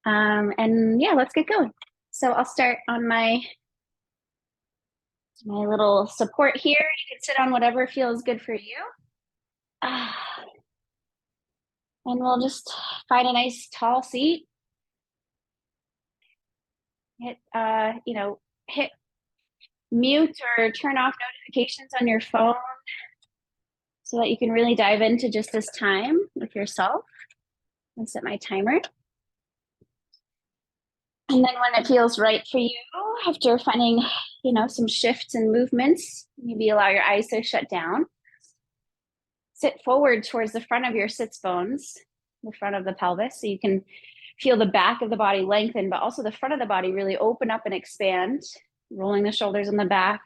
And yeah, let's get going. So I'll start on my little support here. You can sit on whatever feels good for you. Ah, and we'll just find a nice tall seat. Hit hit mute or turn off notifications on your phone so that you can really dive into just this time with yourself. I'll set my timer. And then when it feels right for you, after finding, some shifts and movements, maybe allow your eyes to shut down. Sit forward towards the front of your sits bones, the front of the pelvis, so you can feel the back of the body lengthen, but also the front of the body really open up and expand, rolling the shoulders in the back.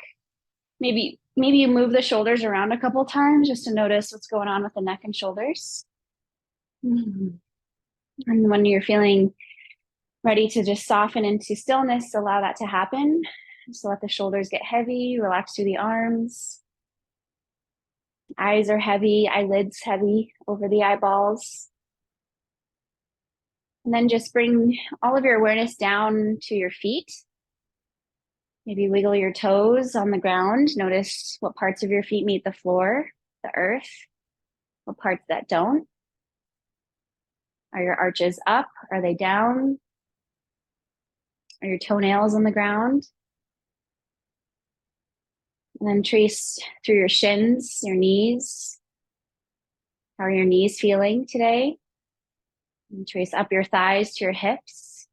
Maybe you move the shoulders around a couple times just to notice what's going on with the neck and shoulders. And when you're feeling ready to just soften into stillness, allow that to happen. Just let the shoulders get heavy, relax through the arms. Eyes are heavy, eyelids heavy over the eyeballs. And then just bring all of your awareness down to your feet. Maybe wiggle your toes on the ground. Notice what parts of your feet meet the floor, the earth, what parts that don't. Are your arches up? Are they down? Are your toenails on the ground? And then trace through your shins, your knees. How are your knees feeling today? And trace up your thighs to your hips.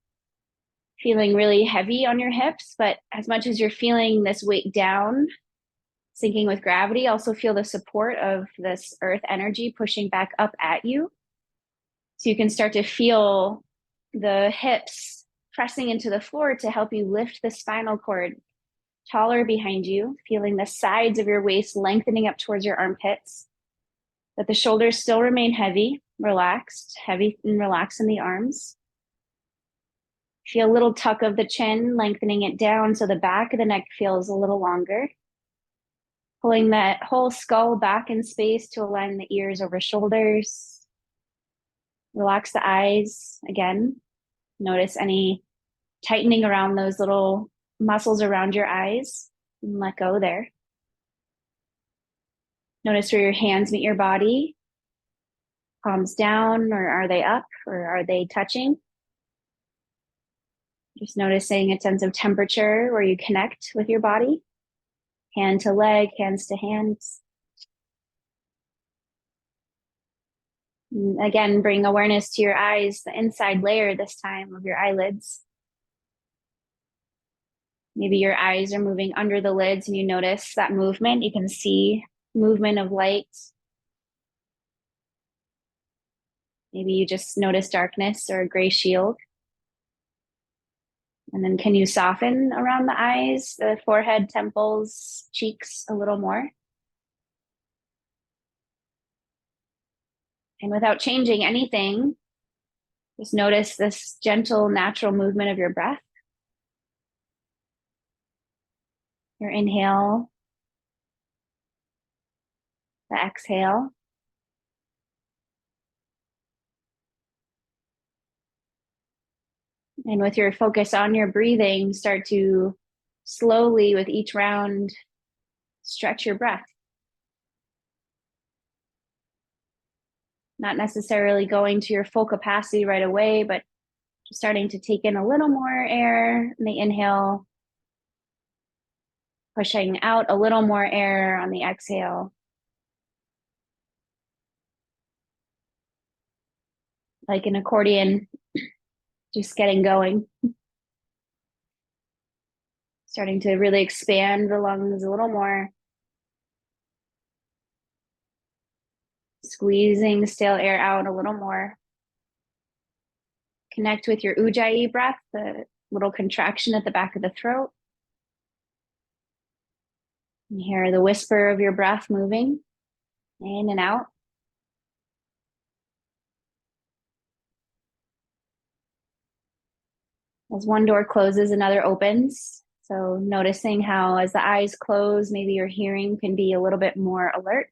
Feeling really heavy on your hips, but as much as you're feeling this weight down, sinking with gravity, also feel the support of this earth energy pushing back up at you. So you can start to feel the hips pressing into the floor to help you lift the spinal cord taller behind you, feeling the sides of your waist lengthening up towards your armpits, but the shoulders still remain heavy and relaxed in the arms. Feel a little tuck of the chin, lengthening it down so the back of the neck feels a little longer. Pulling that whole skull back in space to align the ears over shoulders. Relax the eyes again. Notice any tightening around those little muscles around your eyes and let go there. Notice where your hands meet your body. Palms down, or are they up, or are they touching? Just noticing a sense of temperature where you connect with your body. Hand to leg, hands to hands. And again, bring awareness to your eyes, the inside layer this time of your eyelids. Maybe your eyes are moving under the lids and you notice that movement. You can see movement of light. Maybe you just notice darkness or a gray shield. And then can you soften around the eyes, the forehead, temples, cheeks a little more? And without changing anything, just notice this gentle, natural movement of your breath. Your inhale, the exhale. And with your focus on your breathing, start to slowly, with each round, stretch your breath. Not necessarily going to your full capacity right away, but just starting to take in a little more air in the inhale, pushing out a little more air on the exhale. Like an accordion, just getting going. Starting to really expand the lungs a little more. Squeezing stale air out a little more. Connect with your ujjayi breath, the little contraction at the back of the throat. And hear the whisper of your breath moving in and out. As one door closes, another opens. So noticing how as the eyes close, maybe your hearing can be a little bit more alert.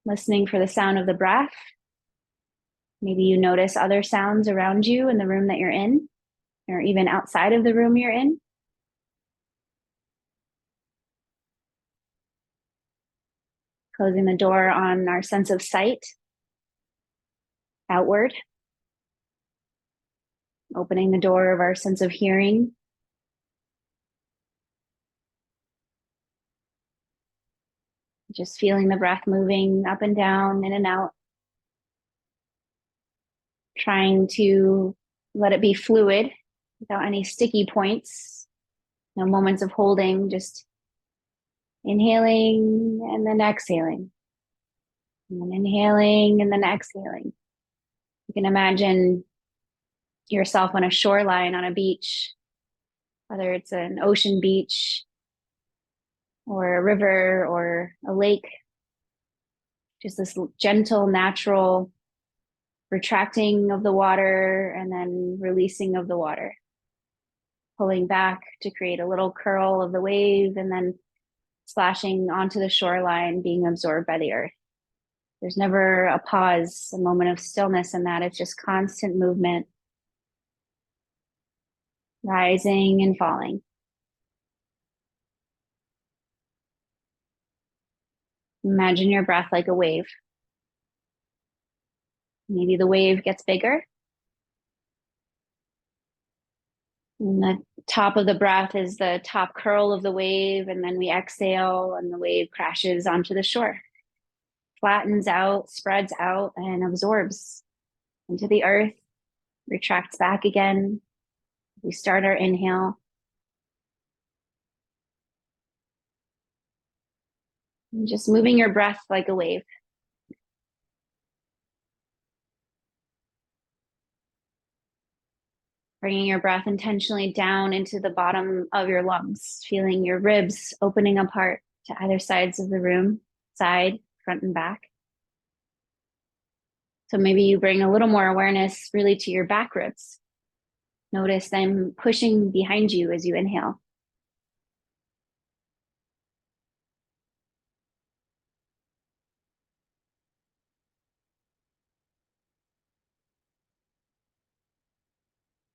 Listening for the sound of the breath. Maybe you notice other sounds around you in the room that you're in, or even outside of the room you're in. Closing the door on our sense of sight outward, opening the door of our sense of hearing. Just feeling the breath moving up and down, in and out. Trying to let it be fluid without any sticky points. No moments of holding, just inhaling and then exhaling. And then inhaling and then exhaling. You can imagine yourself on a shoreline on a beach, whether it's an ocean beach or a river or a lake. Just this gentle, natural retracting of the water and then releasing of the water. Pulling back to create a little curl of the wave and then splashing onto the shoreline, being absorbed by the earth. There's never a pause, a moment of stillness in that. It's just constant movement, rising and falling. Imagine your breath like a wave. Maybe the wave gets bigger. And the top of the breath is the top curl of the wave, and then we exhale and the wave crashes onto the shore. Flattens out, spreads out, and absorbs into the earth, retracts back again. We start our inhale. And just moving your breath like a wave. Bringing your breath intentionally down into the bottom of your lungs, feeling your ribs opening apart to either sides of the room, side, front, and back. So maybe you bring a little more awareness really to your back ribs. Notice them pushing behind you as you inhale.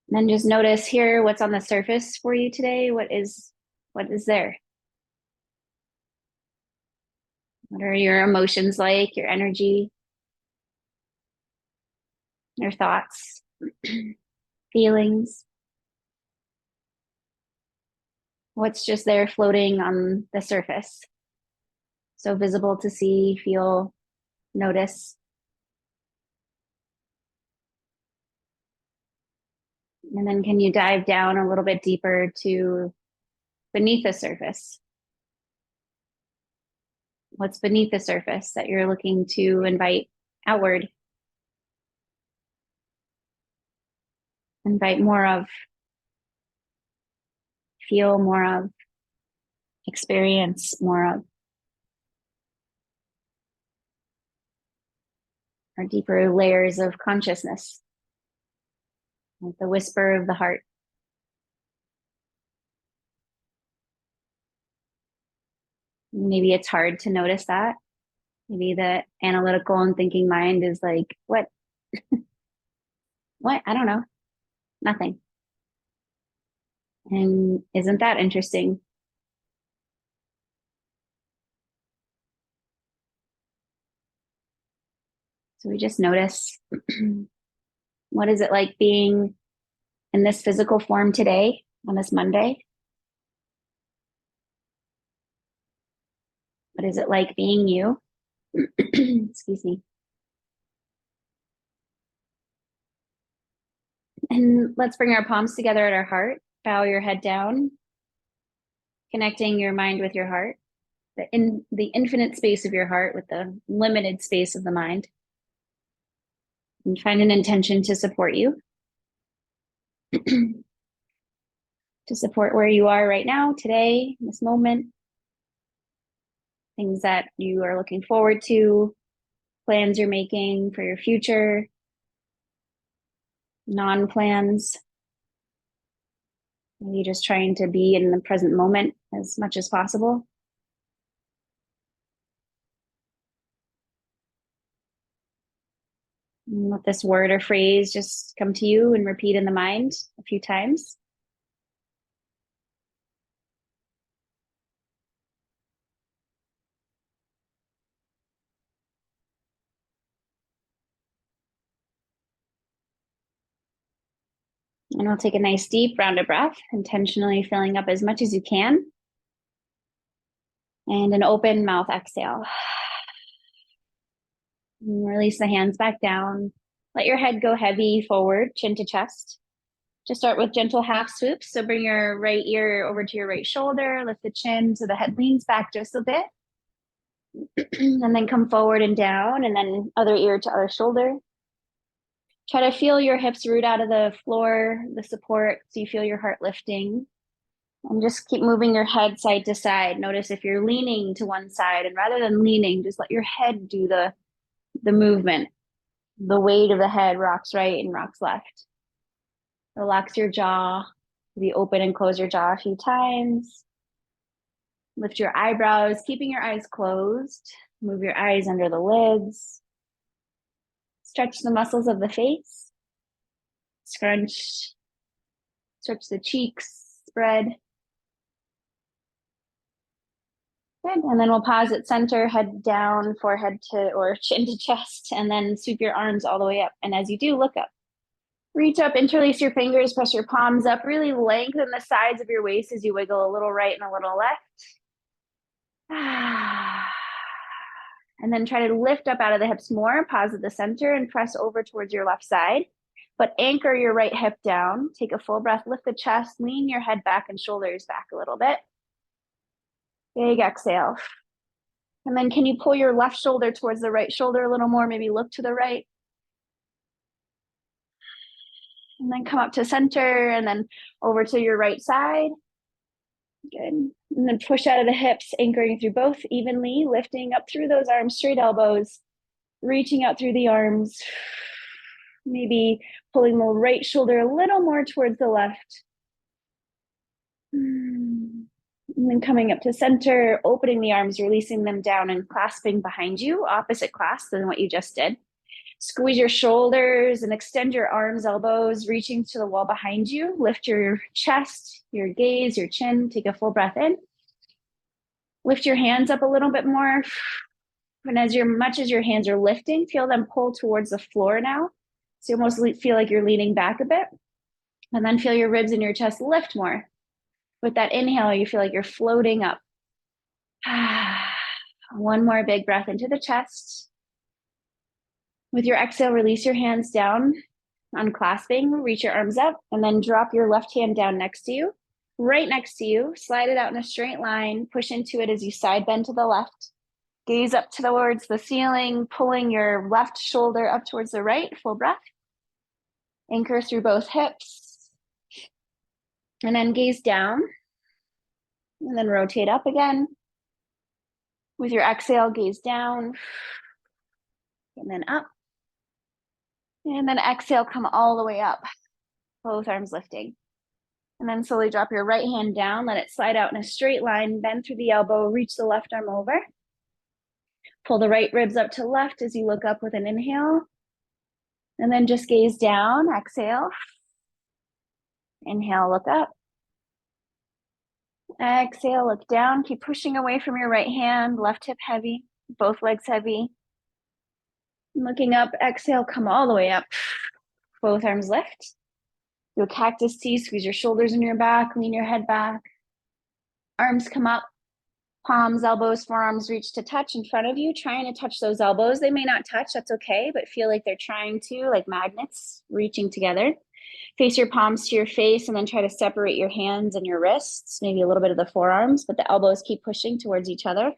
And then just notice here what's on the surface for you today. What is there? What are your emotions like, your energy, your thoughts, feelings? What's just there floating on the surface? So visible to see, feel, notice. And then can you dive down a little bit deeper to beneath the surface? What's beneath the surface that you're looking to invite outward? Invite more of, feel more of, experience more of. Or deeper layers of consciousness, like the whisper of the heart. Maybe it's hard to notice that. Maybe the analytical and thinking mind is like, what? What? I don't know. Nothing. And isn't that interesting? So we just notice, what is it like being in this physical form today on this Monday? What is it like being you? Excuse me. And let's bring our palms together at our heart. Bow your head down, connecting your mind with your heart, the infinite space of your heart with the limited space of the mind. And find an intention to support you, to support where you are right now, today, in this moment. Things that you are looking forward to, plans you're making for your future, non-plans. Maybe just trying to be in the present moment as much as possible. And Let this word or phrase just come to you and repeat in the mind a few times. And we'll take a nice deep rounded breath, intentionally filling up as much as you can. And an open mouth exhale. And release the hands back down. Let your head go heavy forward, chin to chest. Just start with gentle half swoops. So bring your right ear over to your right shoulder, lift the chin so the head leans back just a bit. And then come forward and down, and then other ear to other shoulder. Try to feel your hips root out of the floor, the support, so you feel your heart lifting. And just keep moving your head side to side. Notice if you're leaning to one side, and rather than leaning, just let your head do the movement. The weight of the head rocks right and rocks left. Relax your jaw. Maybe open and close your jaw a few times. Lift your eyebrows, keeping your eyes closed. Move your eyes under the lids. Stretch the muscles of the face. Scrunch. Stretch the cheeks. Spread. Good. And then we'll pause at center, head down, forehead to or chin to chest, and then sweep your arms all the way up. And as you do, look up. Reach up, interlace your fingers, press your palms up, really lengthen the sides of your waist as you wiggle a little right and a little left. And then try to lift up out of the hips more, pause at the center and press over towards your left side. But anchor your right hip down, take a full breath, lift the chest, lean your head back and shoulders back a little bit. Big exhale. And then can you pull your left shoulder towards the right shoulder a little more, maybe look to the right. And then come up to center and then over to your right side. Good. And then push out of the hips, anchoring through both evenly, lifting up through those arms, straight elbows, reaching out through the arms. Maybe pulling the right shoulder a little more towards the left. And then coming up to center, opening the arms, releasing them down and clasping behind you, opposite clasp than what you just did. Squeeze your shoulders and extend your arms, elbows, reaching to the wall behind you. Lift your chest, your gaze, your chin. Take a full breath in. Lift your hands up a little bit more. And as much as your hands are lifting, feel them pull towards the floor now. So you almost feel like you're leaning back a bit. And then feel your ribs and your chest lift more. With that inhale, you feel like you're floating up. One more big breath into the chest. With your exhale, release your hands down, unclasping, reach your arms up, and then drop your left hand down next to you, right next to you. Slide it out in a straight line, push into it as you side bend to the left. Gaze up towards the ceiling, pulling your left shoulder up towards the right, full breath. Anchor through both hips. And then gaze down, and then rotate up again. With your exhale, gaze down, and then up. And then exhale, come all the way up, both arms lifting. And then slowly drop your right hand down, let it slide out in a straight line, bend through the elbow, reach the left arm over. Pull the right ribs up to left as you look up with an inhale. And then just gaze down, exhale. Inhale, look up. Exhale, look down. Keep pushing away from your right hand, left hip heavy, both legs heavy. Looking up, exhale, come all the way up. Both arms lift. Do a cactus T, squeeze your shoulders in your back, lean your head back. Arms come up, palms, elbows, forearms reach to touch in front of you, trying to touch those elbows. They may not touch, that's okay, but feel like they're trying to, like magnets reaching together. Face your palms to your face and then try to separate your hands and your wrists, maybe a little bit of the forearms, but the elbows keep pushing towards each other.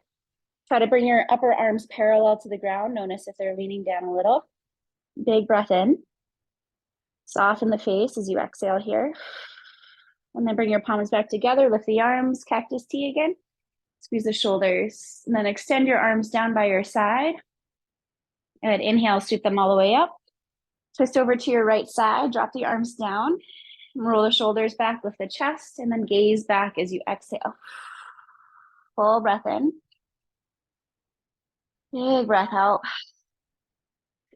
Try to bring your upper arms parallel to the ground. Notice if they're leaning down a little. Big breath in. Soften the face as you exhale here. And then bring your palms back together. Lift the arms, cactus T again. Squeeze the shoulders. And then extend your arms down by your side. And inhale, sweep them all the way up. Twist over to your right side. Drop the arms down. Roll the shoulders back, lift the chest, and then gaze back as you exhale. Full breath in. Big breath out.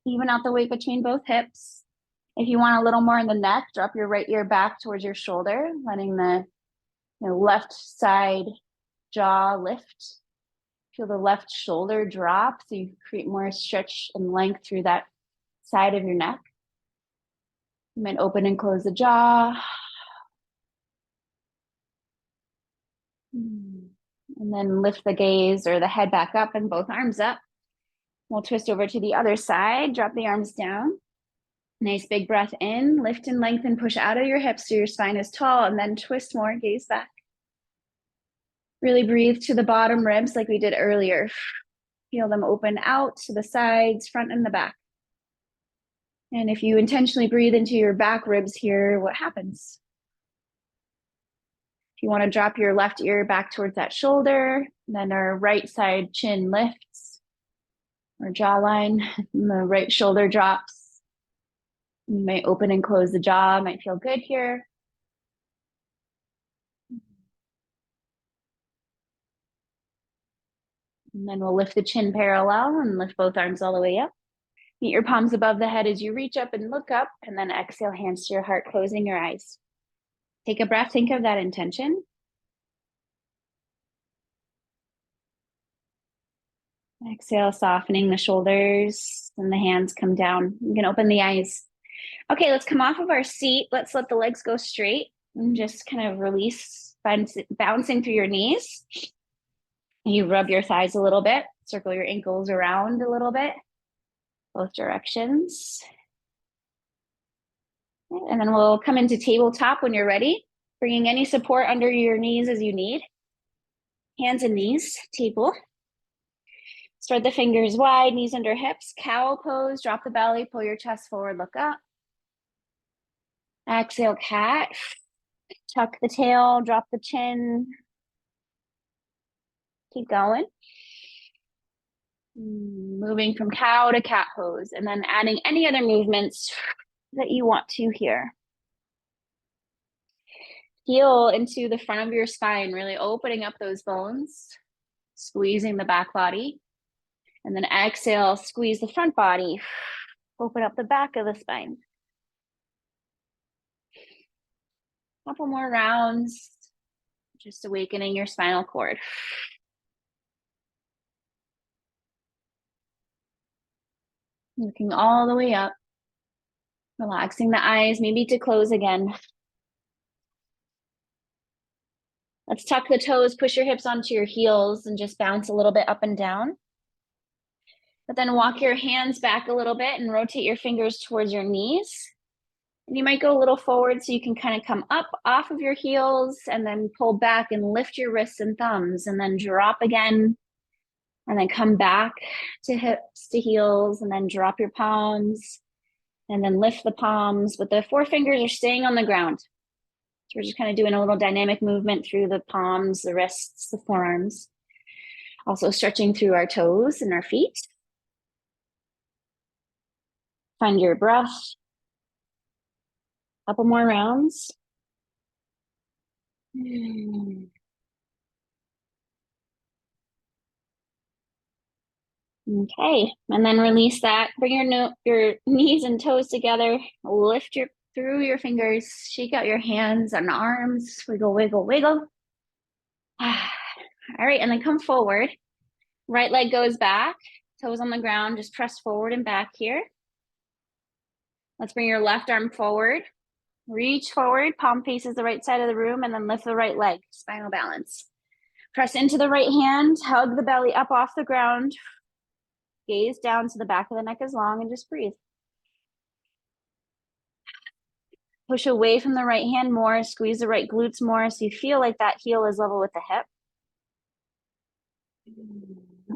Even out the weight between both hips. If you want a little more in the neck, drop your right ear back towards your shoulder, letting the left side jaw lift. Feel the left shoulder drop so you create more stretch and length through that side of your neck. You might open and close the jaw. And then lift the gaze or the head back up and both arms up. We'll twist over to the other side, drop the arms down. Nice big breath in, lift and lengthen, push out of your hips so your spine is tall, and then twist more, gaze back. Really breathe to the bottom ribs like we did earlier. Feel them open out to the sides, front and the back. And if you intentionally breathe into your back ribs here, what happens? If you want to drop your left ear back towards that shoulder, then our right side chin lifts, or jawline, and the right shoulder drops. You might open and close the jaw, might feel good here. And then we'll lift the chin parallel and lift both arms all the way up. Meet your palms above the head as you reach up and look up, and then exhale, hands to your heart, closing your eyes. Take a breath, think of that intention. Exhale, softening the shoulders and the hands come down. You can open the eyes. Okay, let's come off of our seat. Let's let the legs go straight and just kind of release, bouncing through your knees. You rub your thighs a little bit, circle your ankles around a little bit, both directions. And then we'll come into tabletop when you're ready, bringing any support under your knees as you need. Hands and knees, table. Spread the fingers wide, knees under hips, cow pose, drop the belly, pull your chest forward, look up. Exhale, cat. Tuck the tail, drop the chin. Keep going. Moving from cow to cat pose, and then adding any other movements that you want to here. Heel into the front of your spine, really opening up those bones, squeezing the back body. And then exhale, squeeze the front body, open up the back of the spine. Couple more rounds, just awakening your spinal cord. Looking all the way up, relaxing the eyes, maybe to close again. Let's tuck the toes, push your hips onto your heels and just bounce a little bit up and down. But then walk your hands back a little bit and rotate your fingers towards your knees. And you might go a little forward so you can kind of come up off of your heels and then pull back and lift your wrists and thumbs and then drop again. And then come back to hips to heels and then drop your palms and then lift the palms, but the forefingers are staying on the ground. So we're just kind of doing a little dynamic movement through the palms, the wrists, the forearms. Also stretching through our toes and our feet. Find your breath. Couple more rounds. Okay, and then release that. Bring your knees and toes together. Lift through your fingers. Shake out your hands and arms. Wiggle, wiggle, wiggle. All right, and then come forward. Right leg goes back. Toes on the ground. Just press forward and back here. Let's bring your left arm forward. Reach forward. Palm faces the right side of the room, and then lift the right leg. Spinal balance. Press into the right hand. Hug the belly up off the ground. Gaze down so the back of the neck is long and just breathe. Push away from the right hand more, squeeze the right glutes more so you feel like that heel is level with the hip.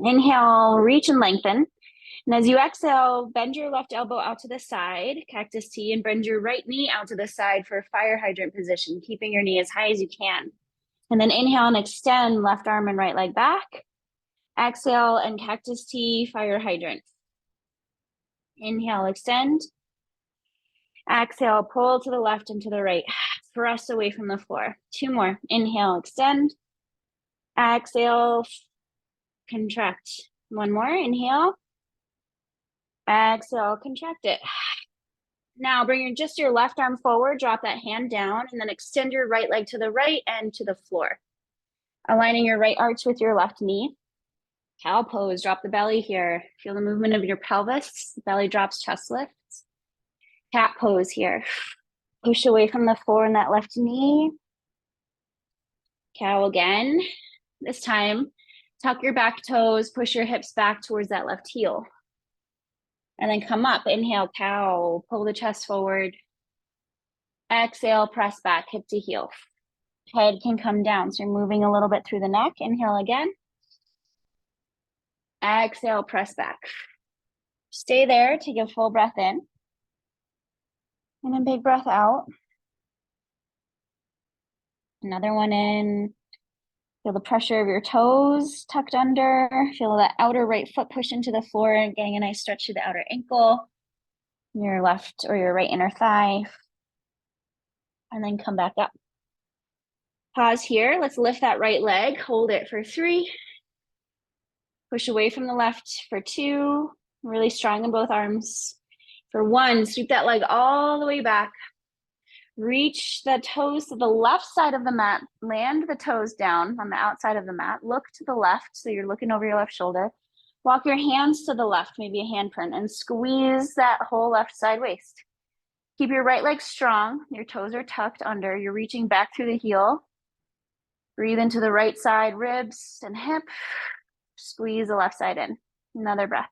Inhale, reach and lengthen. And as you exhale, bend your left elbow out to the side, cactus T, and bend your right knee out to the side for a fire hydrant position, keeping your knee as high as you can. And then inhale and extend left arm and right leg back. Exhale and cactus T, fire hydrant. Inhale, extend. Exhale, pull to the left and to the right. Press away from the floor. Two more. Inhale, extend. Exhale, contract. One more. Inhale. Exhale, contract it. Now bring just your left arm forward, drop that hand down, and then extend your right leg to the right and to the floor. Aligning your right arch with your left knee. Cow pose, drop the belly here. Feel the movement of your pelvis, belly drops, chest lifts. Cat pose here. Push away from the floor in that left knee. Cow again. This time, tuck your back toes, push your hips back towards that left heel. And then come up, inhale, cow, pull the chest forward. Exhale, press back, hip to heel. Head can come down, so you're moving a little bit through the neck. Inhale again. Exhale, press back. Stay there, take a full breath in. And a big breath out. Another one in. Feel the pressure of your toes tucked under. Feel that outer right foot push into the floor and getting a nice stretch to the outer ankle. Your left or your right inner thigh. And then come back up. Pause here. Let's lift that right leg. Hold it for 3. Push away from the left for 2. Really strong in both arms. For 1, sweep that leg all the way back. Reach the toes to the left side of the mat. Land the toes down on the outside of the mat. Look to the left, so you're looking over your left shoulder. Walk your hands to the left, maybe a hand print, and squeeze that whole left side waist. Keep your right leg strong. Your toes are tucked under. You're reaching back through the heel. Breathe into the right side, ribs and hip. Squeeze the left side in. Another breath.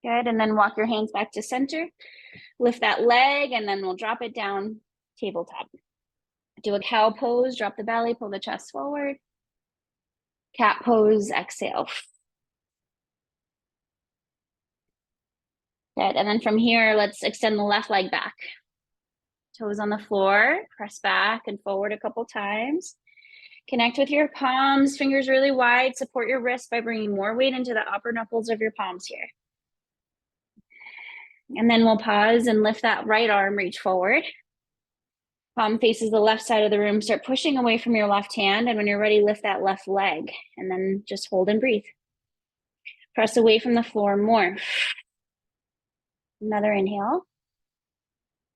Good, and then walk your hands back to center. Lift that leg, and then we'll drop it down, tabletop. Do a cow pose, drop the belly, pull the chest forward. Cat pose, exhale. Good, and then from here, let's extend the left leg back. Toes on the floor, press back and forward a couple times. Connect with your palms, fingers really wide. Support your wrists by bringing more weight into the upper knuckles of your palms here. And then we'll pause and lift that right arm, reach forward. Palm faces the left side of the room. Start pushing away from your left hand. And when you're ready, lift that left leg. And then just hold and breathe. Press away from the floor more. Another inhale.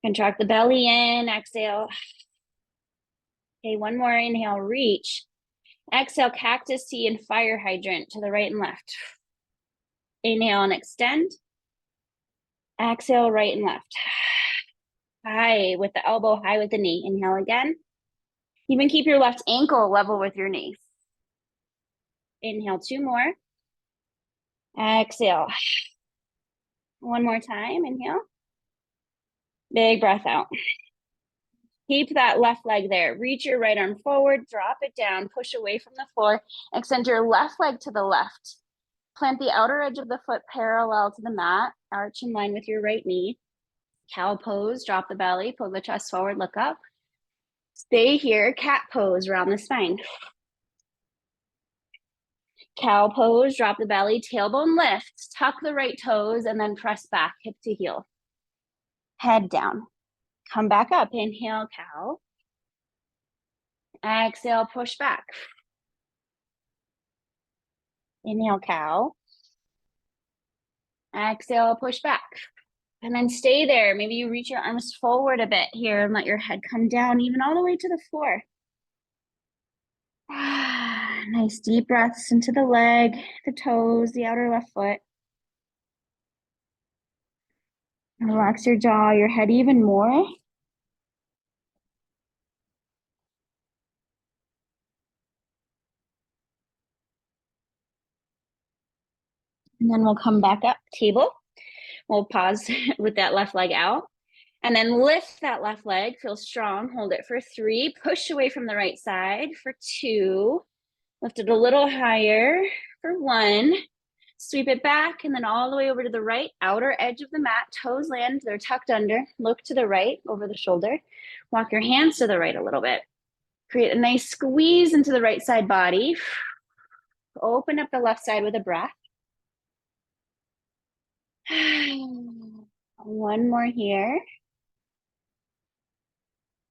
Contract the belly in, exhale. Okay, one more inhale, reach. Exhale, cactus T and fire hydrant to the right and left. Inhale and extend. Exhale, right and left. High with the elbow, high with the knee. Inhale again. Even keep your left ankle level with your knee. Inhale, 2 more. Exhale. One more time, inhale. Big breath out. Keep that left leg there. Reach your right arm forward, drop it down, push away from the floor. Extend your left leg to the left. Plant the outer edge of the foot parallel to the mat. Arch in line with your right knee. Cow pose, drop the belly, pull the chest forward, look up. Stay here, cat pose, round the spine. Cow pose, drop the belly, tailbone lifts, tuck the right toes, and then press back, hip to heel. Head down. Come back up, inhale, cow. Exhale, push back. Inhale, cow. Exhale, push back. And then stay there. Maybe you reach your arms forward a bit here and let your head come down even all the way to the floor. Nice deep breaths into the leg, the toes, the outer left foot. Relax your jaw, your head even more. And then we'll come back up, table. We'll pause with that left leg out. And then lift that left leg, feel strong, hold it for 3, push away from the right side for 2, lift it a little higher for 1, sweep it back, and then all the way over to the right, outer edge of the mat, toes land, they're tucked under, look to the right, over the shoulder, walk your hands to the right a little bit, create a nice squeeze into the right side body, open up the left side with a breath. One more here.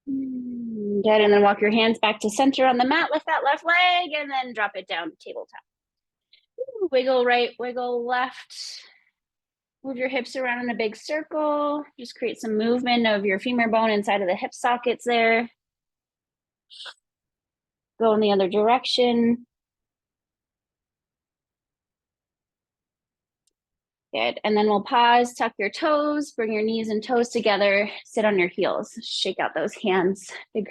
Good, and then walk your hands back to center on the mat, lift that left leg, and then drop it down to tabletop. Wiggle right, wiggle left. Move your hips around in a big circle. Just create some movement of your femur bone inside of the hip sockets there. Go in the other direction. Good. And then we'll pause, tuck your toes, bring your knees and toes together, sit on your heels, shake out those hands. Big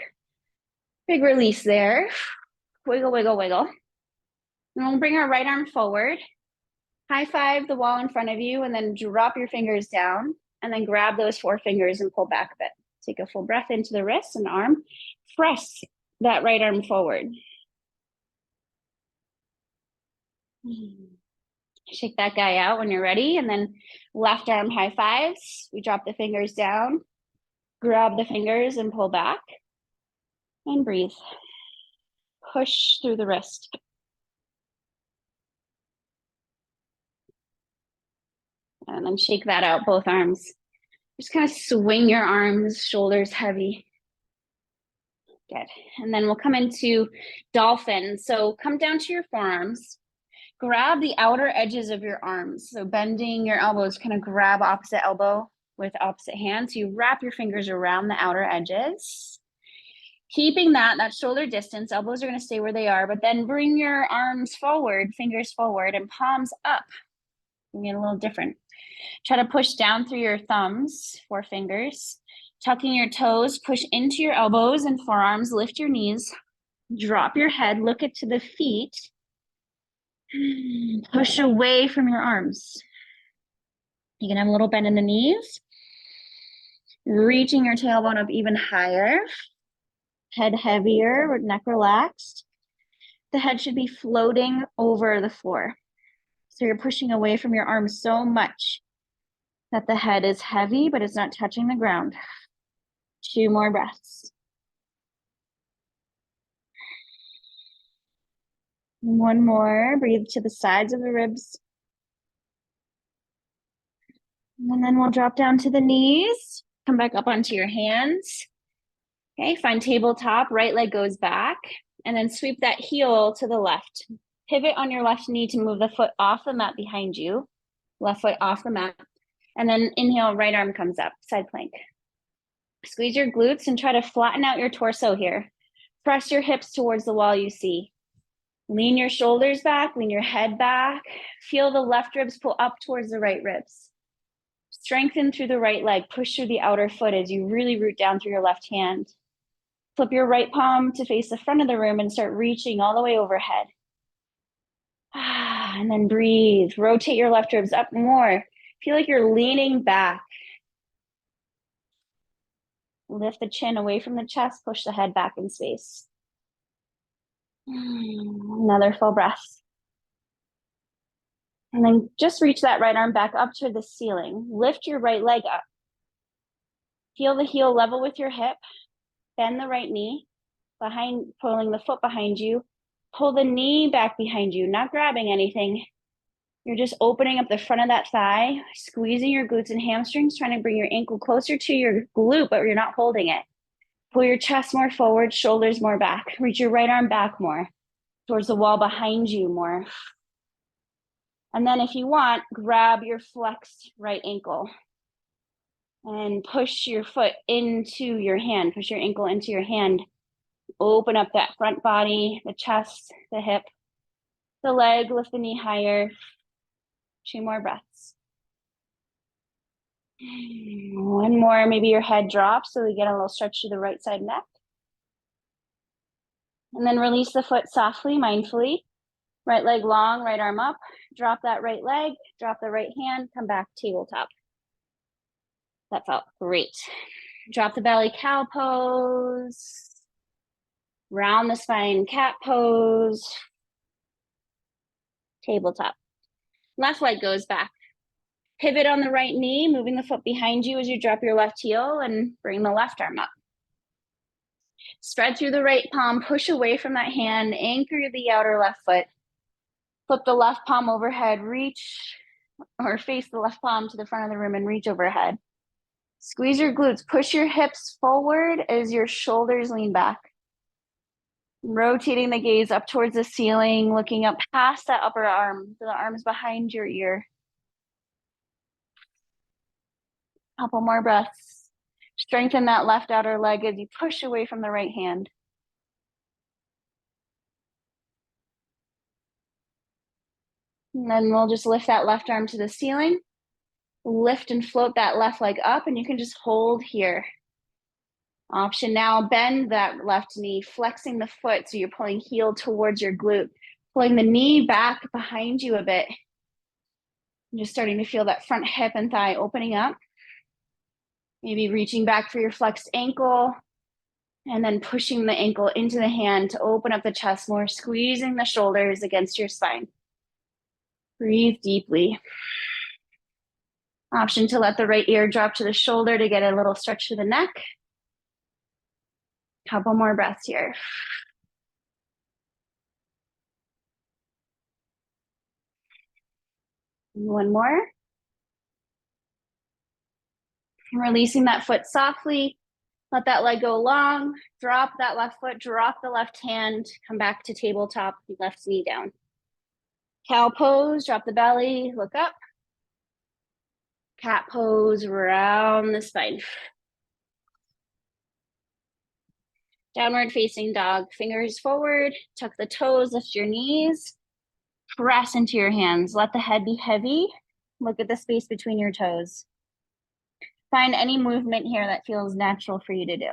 release there. Wiggle, wiggle, wiggle. And we'll bring our right arm forward. High five the wall in front of you, and then drop your fingers down, and then grab those 4 fingers and pull back a bit. Take a full breath into the wrist and arm. Press that right arm forward. Shake that guy out when you're ready, and then left arm high fives. We drop the fingers down, grab the fingers and pull back, and breathe. Push through the wrist. And then shake that out, both arms. Just kind of swing your arms, shoulders heavy. Good. And then we'll come into dolphin. So come down to your forearms. Grab the outer edges of your arms. So bending your elbows, kind of grab opposite elbow with opposite hand. So you wrap your fingers around the outer edges. Keeping that shoulder distance, elbows are going to stay where they are, but then bring your arms forward, fingers forward, and palms up. Make it a little different. Try to push down through your thumbs, 4 fingers. Tucking your toes, push into your elbows and forearms, lift your knees, drop your head, look it to the feet. Push away from your arms. You can have a little bend in the knees. Reaching your tailbone up even higher. Head heavier, with neck relaxed. The head should be floating over the floor. So you're pushing away from your arms so much that the head is heavy, but it's not touching the ground. 2 more breaths. 1 more. Breathe to the sides of the ribs. And then we'll drop down to the knees. Come back up onto your hands. Okay, find tabletop. Right leg goes back. And then sweep that heel to the left. Pivot on your left knee to move the foot off the mat behind you. Left foot off the mat. And then inhale, right arm comes up, side plank. Squeeze your glutes and try to flatten out your torso here. Press your hips towards the wall you see. Lean your shoulders back, lean your head back. Feel the left ribs pull up towards the right ribs. Strengthen through the right leg, push through the outer foot as you really root down through your left hand. Flip your right palm to face the front of the room and start reaching all the way overhead. And then breathe, rotate your left ribs up more. Feel like you're leaning back. Lift the chin away from the chest, push the head back in space. Another full breath. And then just reach that right arm back up to the ceiling. Lift your right leg up. Feel the heel level with your hip. Bend the right knee, pulling the foot behind you. Pull the knee back behind you, not grabbing anything. You're just opening up the front of that thigh, squeezing your glutes and hamstrings, trying to bring your ankle closer to your glute, but you're not holding it. Pull your chest more forward, shoulders more back. Reach your right arm back more, towards the wall behind you more. And then if you want, grab your flexed right ankle and push your foot into your hand, push your ankle into your hand. Open up that front body, the chest, the hip, the leg, lift the knee higher. 2 more breaths. 1 more, maybe your head drops so we get a little stretch to the right side neck. And then release the foot softly, mindfully. Right leg long, right arm up. Drop that right leg, drop the right hand, come back tabletop. That felt great. Drop the belly, cow pose. Round the spine, cat pose. Tabletop. Left leg goes back. Pivot on the right knee, moving the foot behind you as you drop your left heel and bring the left arm up. Spread through the right palm, push away from that hand, anchor the outer left foot. Flip the left palm overhead, reach or face the left palm to the front of the room and reach overhead. Squeeze your glutes, push your hips forward as your shoulders lean back. Rotating the gaze up towards the ceiling, looking up past that upper arm, the arms behind your ear. Couple more breaths. Strengthen that left outer leg as you push away from the right hand. And then we'll just lift that left arm to the ceiling. Lift and float that left leg up, and you can just hold here. Option now, bend that left knee, flexing the foot so you're pulling heel towards your glute, pulling the knee back behind you a bit. And just starting to feel that front hip and thigh opening up. Maybe reaching back for your flexed ankle, and then pushing the ankle into the hand to open up the chest more, squeezing the shoulders against your spine. Breathe deeply. Option to let the right ear drop to the shoulder to get a little stretch to the neck. Couple more breaths here. One more. Releasing that foot softly. Let that leg go long. Drop that left foot, drop the left hand, come back to tabletop, left knee down. Cow pose, drop the belly, look up. Cat pose, round the spine. Downward facing dog, fingers forward, tuck the toes, lift your knees, press into your hands. Let the head be heavy. Look at the space between your toes. Find any movement here that feels natural for you to do.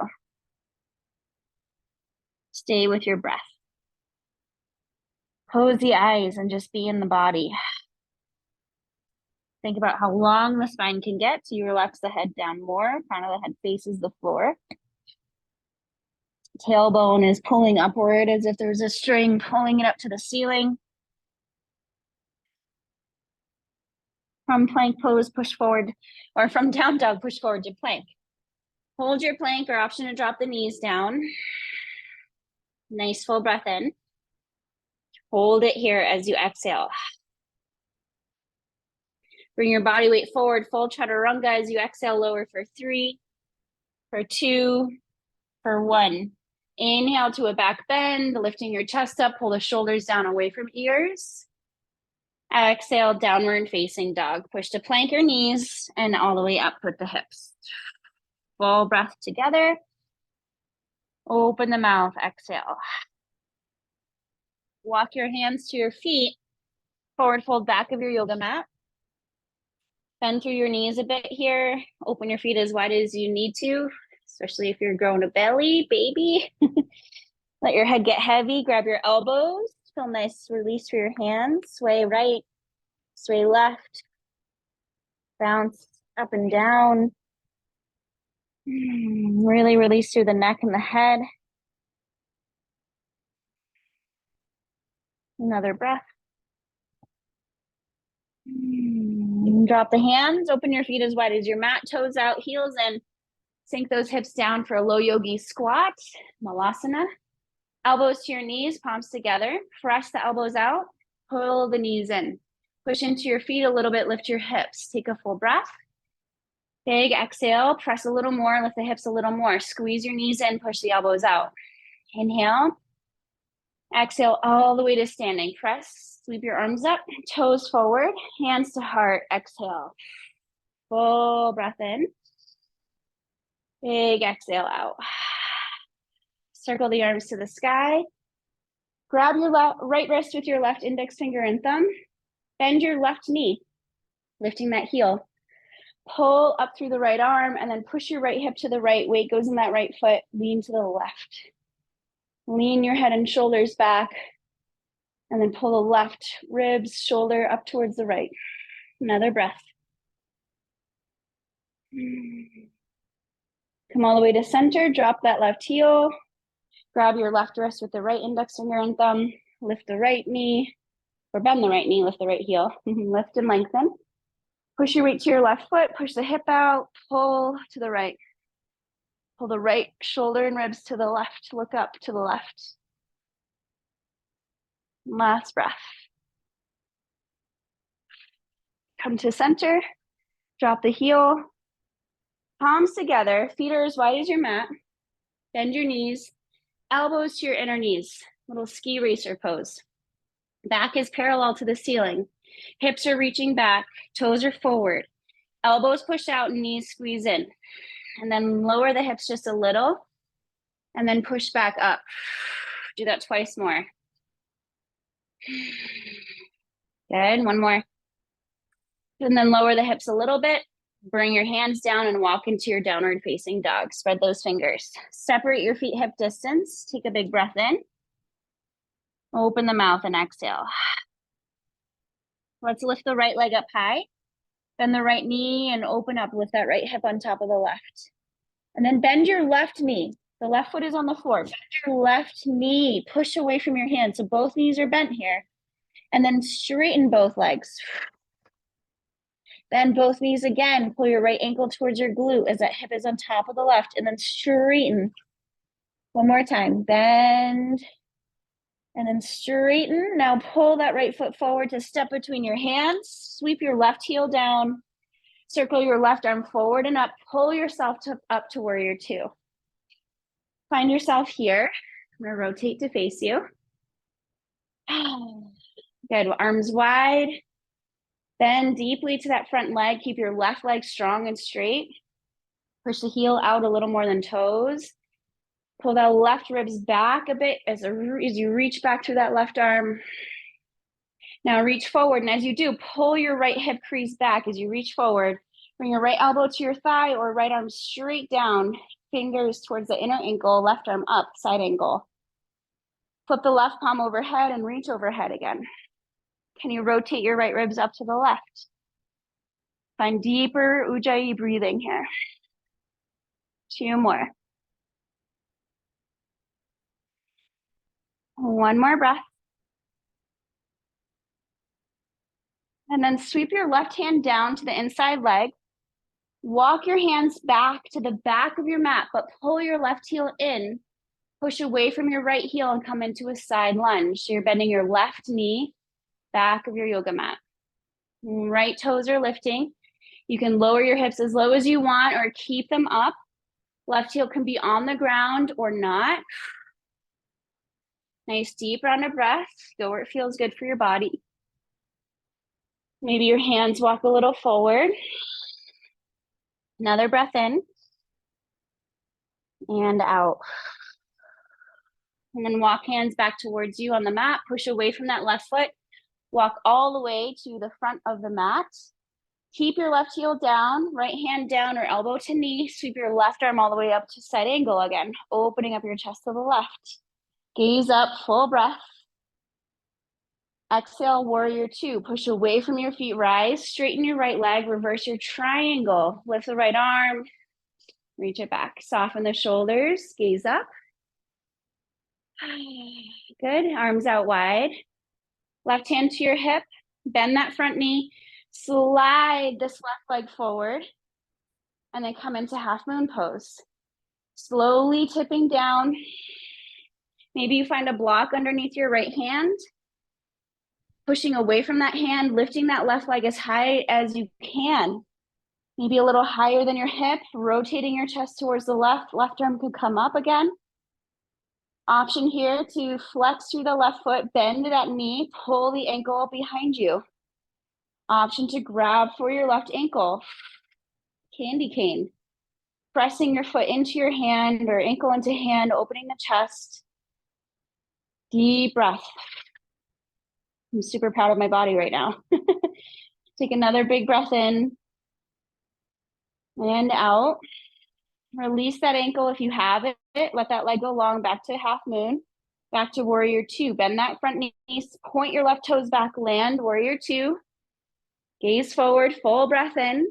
Stay with your breath. Close the eyes and just be in the body. Think about how long the spine can get so you relax the head down more. Crown of the head faces the floor. Tailbone is pulling upward as if there's a string pulling it up to the ceiling. From plank pose, push forward, or from down dog, push forward to plank. Hold your plank, or option to drop the knees down. Nice full breath in. Hold it here as you exhale. Bring your body weight forward, full chaturanga as you exhale, lower for 3, for 2, for 1. Inhale to a back bend, lifting your chest up, pull the shoulders down away from ears. Exhale, downward facing dog. Push to plank your knees and all the way up with the hips. Full breath together. Open the mouth, exhale. Walk your hands to your feet. Forward fold back of your yoga mat. Bend through your knees a bit here. Open your feet as wide as you need to, especially if you're growing a belly, baby. Let your head get heavy. Grab your elbows. Feel nice release for your hands. Sway right, sway left. Bounce up and down. Really release through the neck and the head. Another breath. Drop the hands. Open your feet as wide as your mat. Toes out, heels in. Sink those hips down for a low yogi squat, malasana. Elbows to your knees, palms together. Press the elbows out. Pull the knees in. Push into your feet a little bit. Lift your hips. Take a full breath. Big exhale. Press a little more. Lift the hips a little more. Squeeze your knees in. Push the elbows out. Inhale. Exhale all the way to standing. Press. Sweep your arms up. Toes forward. Hands to heart. Exhale. Full breath in. Big exhale out. Circle the arms to the sky. Grab your right wrist with your left index finger and thumb. Bend your left knee, lifting that heel. Pull up through the right arm and then push your right hip to the right. Weight goes in that right foot. Lean to the left. Lean your head and shoulders back. And then pull the left ribs, shoulder up towards the right. Another breath. Come all the way to center. Drop that left heel. Grab your left wrist with the right index finger and thumb. Lift the right knee, or bend the right knee, lift the right heel. Lift and lengthen. Push your weight to your left foot, push the hip out, pull to the right. Pull the right shoulder and ribs to the left, look up to the left. Last breath. Come to center, drop the heel, palms together, feet are as wide as your mat. Bend your knees, elbows to your inner knees, little ski racer pose. Back is parallel to the ceiling. Hips are reaching back, toes are forward. Elbows push out, knees squeeze in. And then lower the hips just a little and then push back up. Do that twice more. Good, one more. And then lower the hips a little bit. Bring your hands down and walk into your downward facing dog. Spread those fingers. Separate your feet hip distance. Take a big breath in. Open the mouth and exhale. Let's lift the right leg up high. Bend the right knee and open up. Lift that right hip on top of the left. And then bend your left knee. The left foot is on the floor. Bend your left knee. Push away from your hand. So both knees are bent here. And then straighten both legs. Bend both knees again. Pull your right ankle towards your glute as that hip is on top of the left. And then straighten. One more time. Bend. And then straighten. Now pull that right foot forward to step between your hands. Sweep your left heel down. Circle your left arm forward and up. Pull yourself up to warrior two. Find yourself here. I'm going to rotate to face you. Good. Arms wide. Bend deeply to that front leg. Keep your left leg strong and straight. Push the heel out a little more than toes. Pull that left ribs back a bit as you reach back through that left arm. Now reach forward, and as you do, pull your right hip crease back as you reach forward. Bring your right elbow to your thigh or right arm straight down. Fingers towards the inner ankle, left arm up, side angle. Flip the left palm overhead and reach overhead again. Can you rotate your right ribs up to the left? Find deeper Ujjayi breathing here. Two more. One more breath. And then sweep your left hand down to the inside leg. Walk your hands back to the back of your mat, but pull your left heel in. Push away from your right heel and come into a side lunge. So you're bending your left knee, back of your yoga mat. Right toes are lifting. You can lower your hips as low as you want or keep them up. Left heel can be on the ground or not. Nice deep round of breath. Go where it feels good for your body. Maybe your hands walk a little forward. Another breath in and out. And then walk hands back towards you on the mat. Push away from that left foot. Walk all the way to the front of the mat. Keep your left heel down, right hand down or elbow to knee. Sweep your left arm all the way up to side angle again. Opening up your chest to the left. Gaze up, full breath. Exhale, warrior two. Push away from your feet, rise. Straighten your right leg, reverse your triangle. Lift the right arm, reach it back. Soften the shoulders, gaze up. Good, arms out wide. Left hand to your hip, bend that front knee. Slide this left leg forward and then come into half moon pose. Slowly tipping down. Maybe you find a block underneath your right hand. Pushing away from that hand, lifting that left leg as high as you can. Maybe a little higher than your hip, rotating your chest towards the left. Left arm could come up again. Option here to flex through the left foot, bend that knee, pull the ankle behind you. Option to grab for your left ankle. Candy cane. Pressing your foot into your hand or ankle into hand, opening the chest. Deep breath. I'm super proud of my body right now. Take another big breath in and out. Release that ankle if you have it. Let that leg go long back to half moon. Back to warrior two. Bend that front knee. Point your left toes back. Land warrior two. Gaze forward. Full breath in.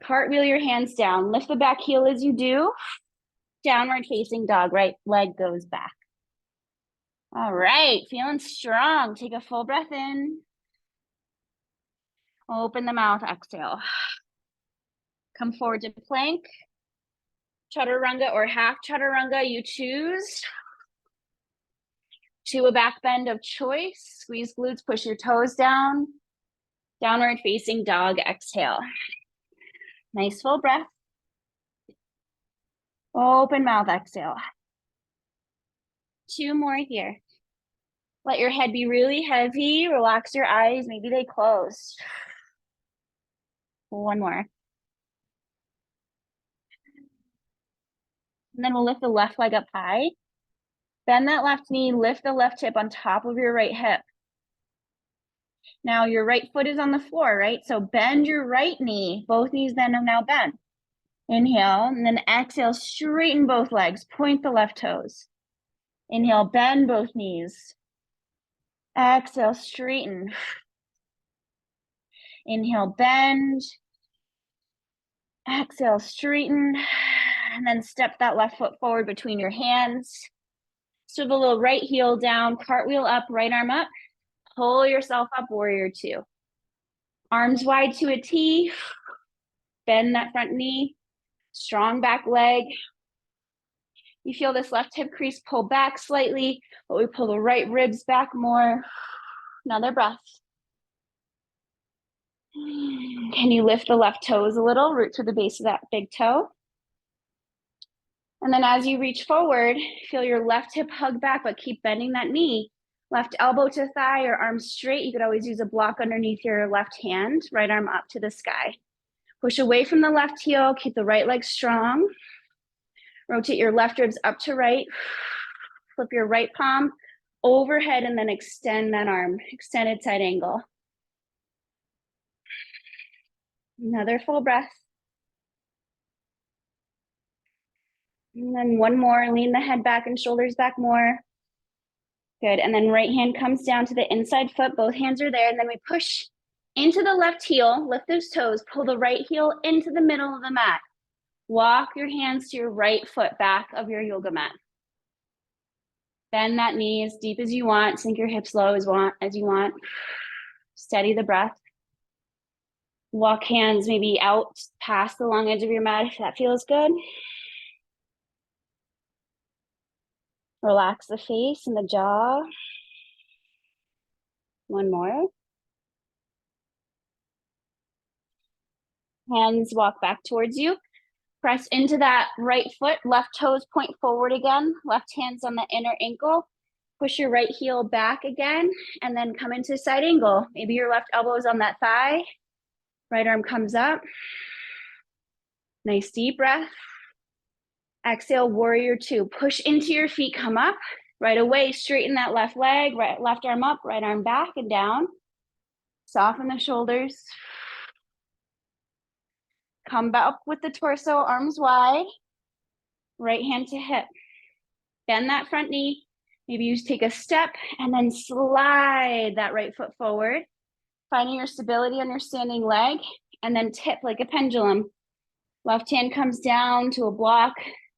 Cartwheel your hands down. Lift the back heel as you do. Downward facing dog. Right leg goes back. All right. Feeling strong. Take a full breath in. Open the mouth. Exhale. Come forward to plank. Chaturanga or half chaturanga, you choose. To a back bend of choice. Squeeze glutes, push your toes down. Downward facing dog, exhale. Nice full breath. Open mouth, exhale. 2 more here. Let your head be really heavy. Relax your eyes. Maybe they close. 1 more. And then we'll lift the left leg up high. Bend that left knee, lift the left hip on top of your right hip. Now your right foot is on the floor, right? So bend your right knee. Both knees then are now bent. Inhale, and then exhale, straighten both legs. Point the left toes. Inhale, bend both knees. Exhale, straighten. Inhale, bend. Exhale, straighten. And then step that left foot forward between your hands. Swivel a little right heel down, cartwheel up, right arm up. Pull yourself up, warrior 2. Arms wide to a T. Bend that front knee. Strong back leg. You feel this left hip crease pull back slightly, but we pull the right ribs back more. Another breath. Can you lift the left toes a little, root to the base of that big toe? And then as you reach forward, feel your left hip hug back, but keep bending that knee. Left elbow to thigh or arm straight. You could always use a block underneath your left hand, right arm up to the sky. Push away from the left heel, keep the right leg strong. Rotate your left ribs up to right. Flip your right palm overhead and then extend that arm, extended side angle. Another full breath. And then 1 more, lean the head back and shoulders back more. Good, and then right hand comes down to the inside foot, both hands are there, and then we push into the left heel, lift those toes, pull the right heel into the middle of the mat. Walk your hands to your right foot back of your yoga mat. Bend that knee as deep as you want, sink your hips low as you want. Steady the breath. Walk hands maybe out past the long edge of your mat if that feels good. Relax the face and the jaw. 1 more. Hands walk back towards you. Press into that right foot, left toes point forward again, left hand's on the inner ankle. Push your right heel back again, and then come into side angle. Maybe your left elbow is on that thigh. Right arm comes up. Nice deep breath. Exhale, warrior 2. Push into your feet, come up. Right away, straighten that left leg, left arm up, right arm back and down. Soften the shoulders. Come back up with the torso, arms wide. Right hand to hip. Bend that front knee. Maybe you just take a step and then slide that right foot forward, finding your stability on your standing leg, and then tip like a pendulum. Left hand comes down to a block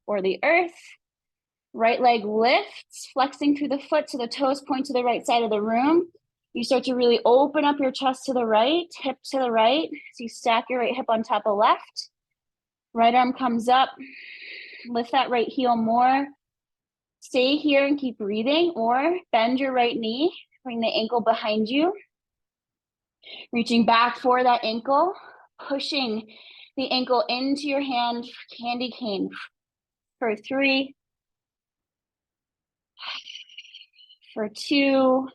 or the earth. Right leg lifts, flexing through the foot so the toes point to the right side of the room. You start to really open up your chest to the right, hip to the right. So you stack your right hip on top of left. Right arm comes up. Lift that right heel more. Stay here and keep breathing, or bend your right knee. Bring the ankle behind you. Reaching back for that ankle. Pushing the ankle into your hand, candy cane. For 3. For 2.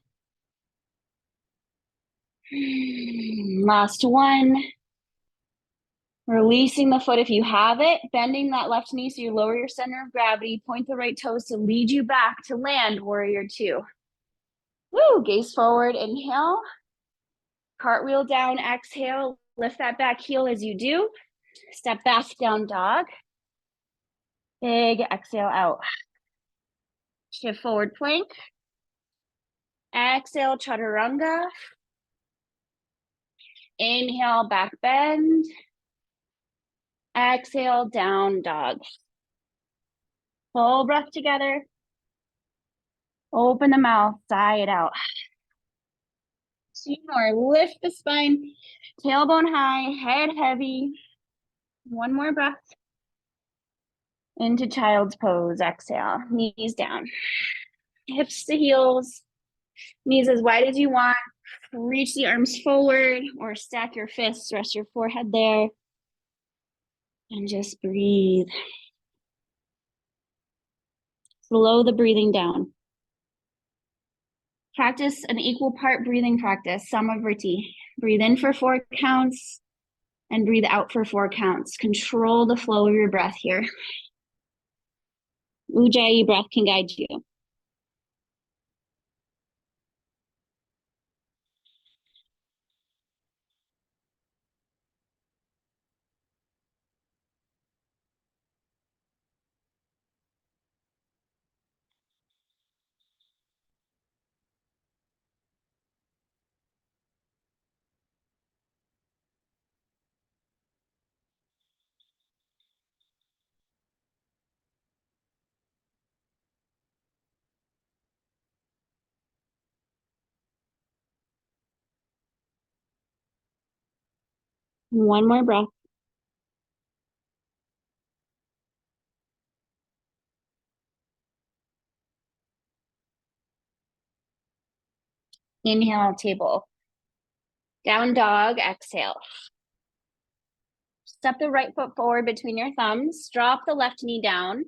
Last 1. Releasing the foot if you have it, bending that left knee so you lower your center of gravity, point the right toes to lead you back to land, warrior 2. Woo, gaze forward, inhale. Cartwheel down, exhale, lift that back heel as you do. Step back, down dog. Big exhale out. Shift forward plank. Exhale, chaturanga. Inhale, back bend. Exhale, down dog. Full breath together. Open the mouth, sigh it out. 2 more, lift the spine, tailbone high, head heavy. 1 more breath. Into child's pose, exhale, knees down. Hips to heels, knees as wide as you want. Reach the arms forward or stack your fists, rest your forehead there. And just breathe. Slow the breathing down. Practice an equal part breathing practice, Samavriti. Breathe in for 4 counts and breathe out for 4 counts. Control the flow of your breath here. Ujjayi breath can guide you. One more breath. Inhale, table. Down dog, exhale. Step the right foot forward between your thumbs. Drop the left knee down.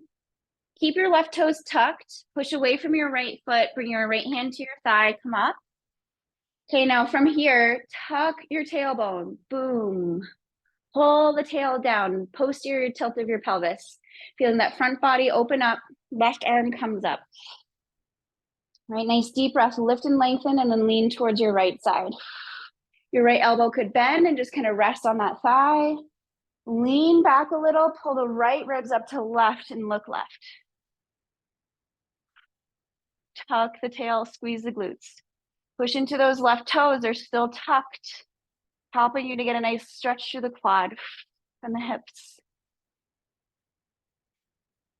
Keep your left toes tucked. Push away from your right foot. Bring your right hand to your thigh. Come up. Okay, now from here, tuck your tailbone. Boom. Pull the tail down. Posterior tilt of your pelvis. Feeling that front body open up. Left arm comes up. Right, nice deep breath. Lift and lengthen and then lean towards your right side. Your right elbow could bend and just kind of rest on that thigh. Lean back a little, pull the right ribs up to left and look left. Tuck the tail, squeeze the glutes. Push into those left toes, they're still tucked, helping you to get a nice stretch through the quad and the hips.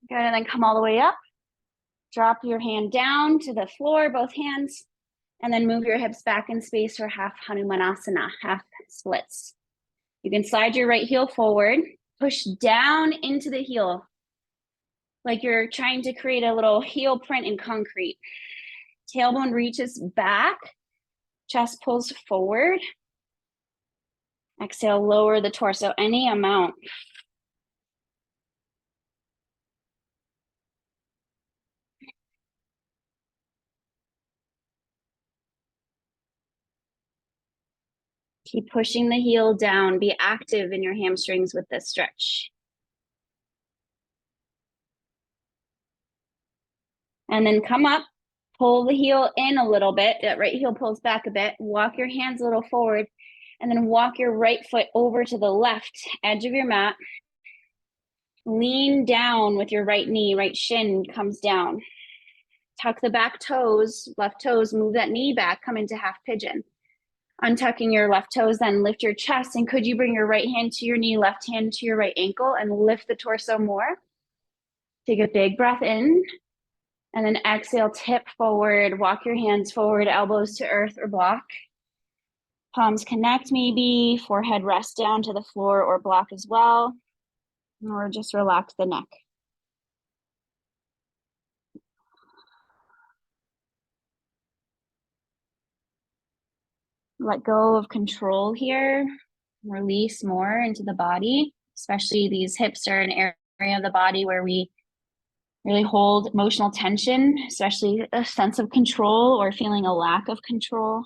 Good, and then come all the way up. Drop your hand down to the floor, both hands, and then move your hips back in space for half Hanumanasana, half splits. You can slide your right heel forward, push down into the heel, like you're trying to create a little heel print in concrete. Tailbone reaches back, chest pulls forward. Exhale, lower the torso any amount. Keep pushing the heel down. Be active in your hamstrings with this stretch. And then come up, pull the heel in a little bit. That right heel pulls back a bit. Walk your hands a little forward, and then walk your right foot over to the left edge of your mat. Lean down with your right knee, right shin comes down. Tuck the back toes, left toes, move that knee back, come into half pigeon. Untucking your left toes, then lift your chest. And could you bring your right hand to your knee, left hand to your right ankle, and lift the torso more? Take a big breath in, and then exhale, tip forward, walk your hands forward, elbows to earth or block. Palms connect maybe, forehead rest down to the floor or block as well, or just relax the neck. Let go of control here. Release more into the body, especially these hips are an area of the body where we really hold emotional tension, especially a sense of control or feeling a lack of control.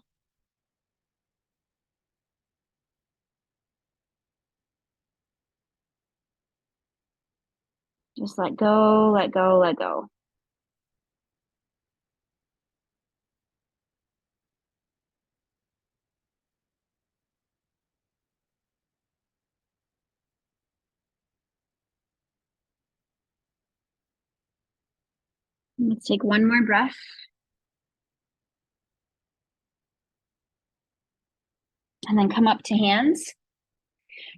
Just let go, let go, let go. Let's take one more breath. And then come up to hands.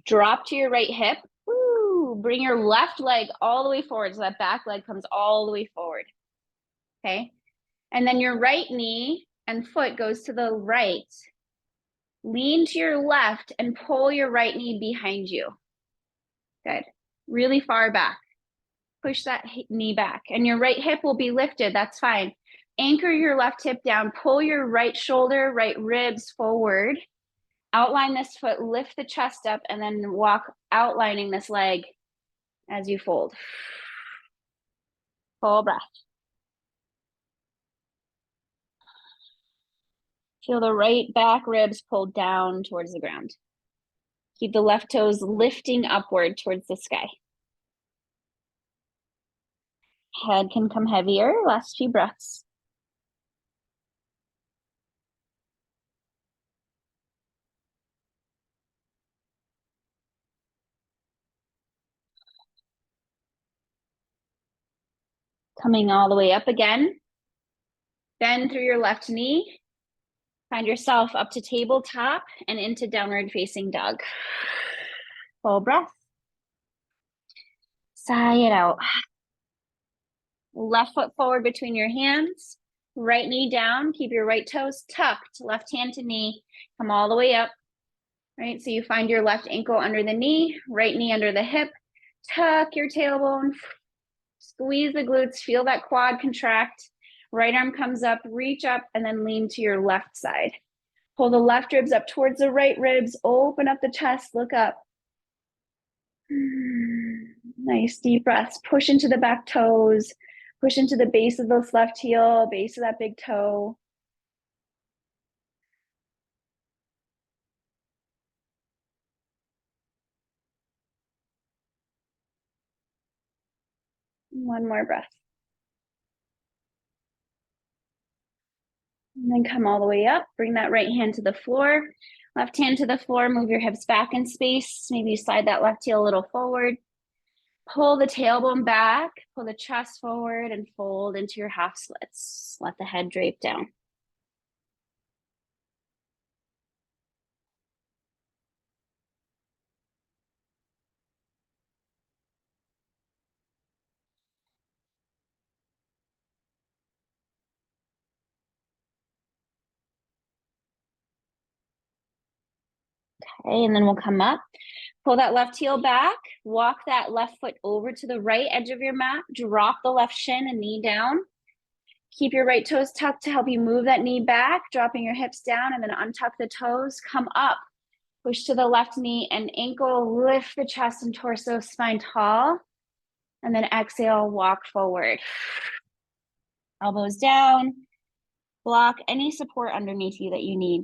Drop to your right hip. Woo! Bring your left leg all the way forward. So that back leg comes all the way forward. Okay. And then your right knee and foot goes to the right. Lean to your left and pull your right knee behind you. Good. Really far back. Push that knee back. And your right hip will be lifted. That's fine. Anchor your left hip down. Pull your right shoulder, right ribs forward. Outline this foot, lift the chest up, and then walk outlining this leg as you fold. Full breath. Feel the right back ribs pulled down towards the ground. Keep the left toes lifting upward towards the sky. Head can come heavier. Last few breaths. Coming all the way up again. Bend through your left knee. Find yourself up to tabletop and into downward facing dog. Full breath. Sigh it out. Left foot forward between your hands. Right knee down. Keep your right toes tucked. Left hand to knee. Come all the way up. Right, so you find your left ankle under the knee, right knee under the hip. Tuck your tailbone. Squeeze the glutes. Feel that quad contract. Right arm comes up. Reach up and then lean to your left side. Pull the left ribs up towards the right ribs. Open up the chest. Look up. Nice deep breaths. Push into the back toes. Push into the base of this left heel, base of that big toe. One more breath. And then come all the way up. Bring that right hand to the floor. Left hand to the floor. Move your hips back in space. Maybe you slide that left heel a little forward. Pull the tailbone back. Pull the chest forward and fold into your half splits. Let the head drape down. Okay, and then we'll come up. Pull that left heel back. Walk that left foot over to the right edge of your mat. Drop the left shin and knee down. Keep your right toes tucked to help you move that knee back, dropping your hips down, and then untuck the toes. Come up. Push to the left knee and ankle. Lift the chest and torso, spine tall. And then exhale, walk forward. Elbows down. Block any support underneath you that you need.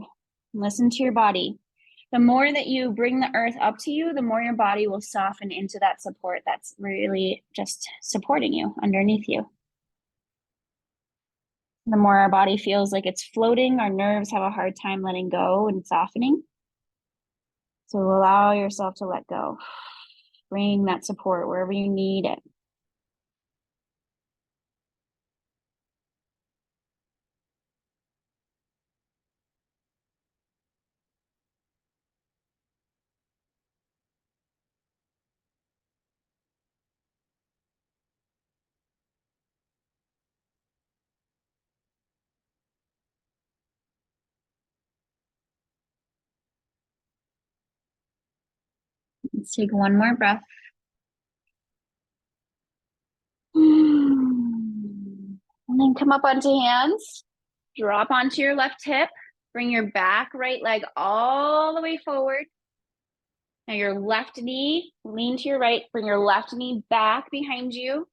Listen to your body. The more that you bring the earth up to you, the more your body will soften into that support that's really just supporting you underneath you. The more our body feels like it's floating, our nerves have a hard time letting go and softening. So allow yourself to let go. Bring that support wherever you need it. Let's take one more breath. And then come up onto hands. Drop onto your left hip. Bring your back right leg all the way forward. Now your left knee, lean to your right. Bring your left knee back behind you.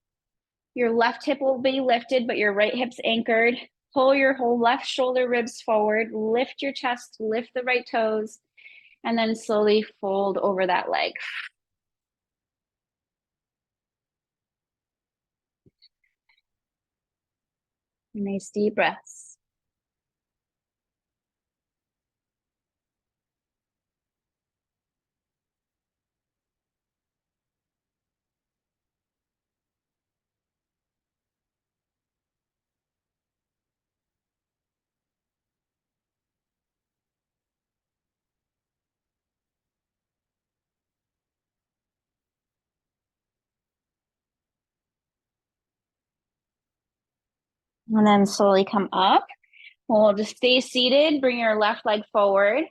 Your left hip will be lifted, but your right hip's anchored. Pull your whole left shoulder ribs forward. Lift your chest, lift the right toes, and then slowly fold over that leg. Nice deep breaths. And then slowly come up. We'll just stay seated. Bring your left leg forward.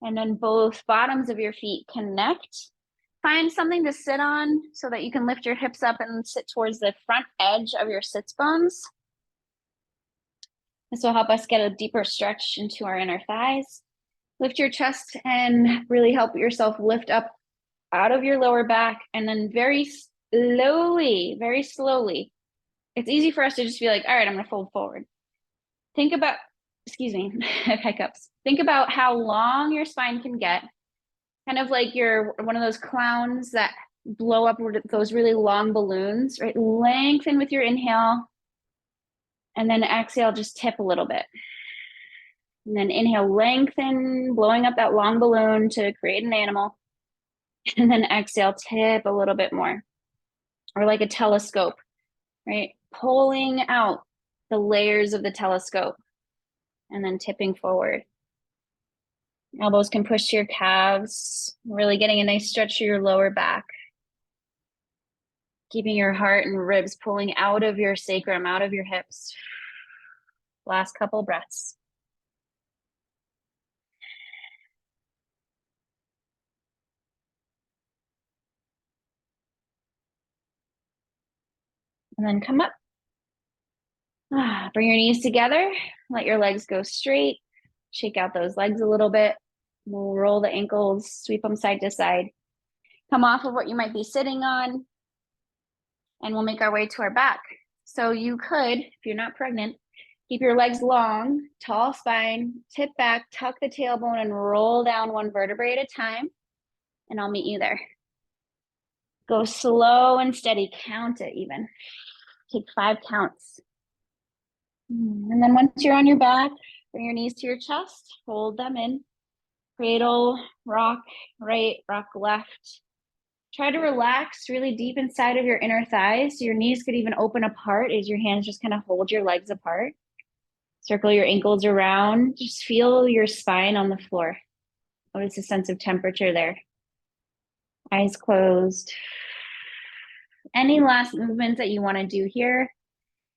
And then both bottoms of your feet connect. Find something to sit on so that you can lift your hips up and sit towards the front edge of your sits bones. This will help us get a deeper stretch into our inner thighs. Lift your chest and really help yourself lift up out of your lower back. And then very slowly, it's easy for us to just be like, all right, I'm going to fold forward. Think about excuse me, hiccups. Think about how long your spine can get, kind of like you're one of those clowns that blow up those really long balloons, right? Lengthen with your inhale, and then exhale, just tip a little bit. And then inhale, lengthen, blowing up that long balloon to create an animal. And then exhale, tip a little bit more, or like a telescope, right? Pulling out the layers of the telescope and then tipping forward. Elbows can push to your calves, really getting a nice stretch to your lower back. Keeping your heart and ribs pulling out of your sacrum, out of your hips. Last couple breaths. And then come up. Bring your knees together. Let your legs go straight. Shake out those legs a little bit. We'll roll the ankles, sweep them side to side. Come off of what you might be sitting on, and we'll make our way to our back. So you could, if you're not pregnant, keep your legs long, tall spine, tip back, tuck the tailbone, and roll down one vertebrae at a time. And I'll meet you there. Go slow and steady. Count it even. Take 5 counts. And then once you're on your back, bring your knees to your chest, hold them in. Cradle, rock right, rock left. Try to relax really deep inside of your inner thighs. So your knees could even open apart as your hands just kind of hold your legs apart. Circle your ankles around. Just feel your spine on the floor. Notice a sense of temperature there. Eyes closed. Any last movements that you want to do here,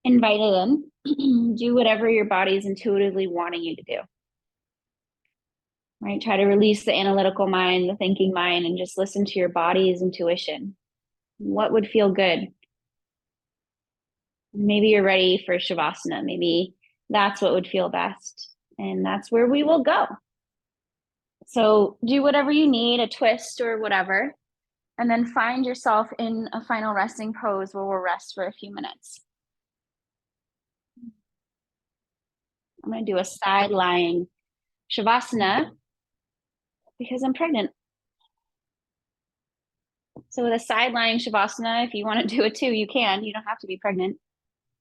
invite it in. Do whatever your body is intuitively wanting you to do. Right? Try to release the analytical mind, the thinking mind, and just listen to your body's intuition. What would feel good? Maybe you're ready for Shavasana. Maybe that's what would feel best. And that's where we will go. So do whatever you need, a twist or whatever, and then find yourself in a final resting pose where we'll rest for a few minutes. I'm going to do a side lying Shavasana because I'm pregnant. So with a side lying Shavasana, if you want to do it too, you can. You don't have to be pregnant.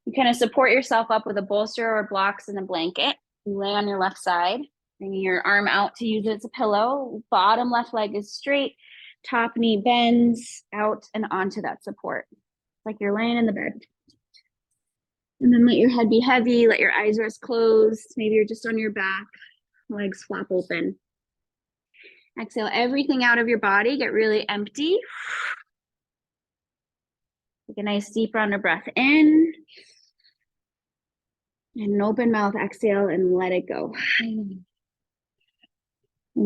You kind of support yourself up with a bolster or blocks and a blanket. You lay on your left side, bringing your arm out to use it as a pillow. Bottom left leg is straight. Top knee bends out and onto that support. It's like you're laying in the bed. And then let your head be heavy. Let your eyes rest closed. Maybe you're just on your back. Legs flap open. Exhale everything out of your body. Get really empty. Take a nice deep round of breath in. And an open mouth exhale and let it go. And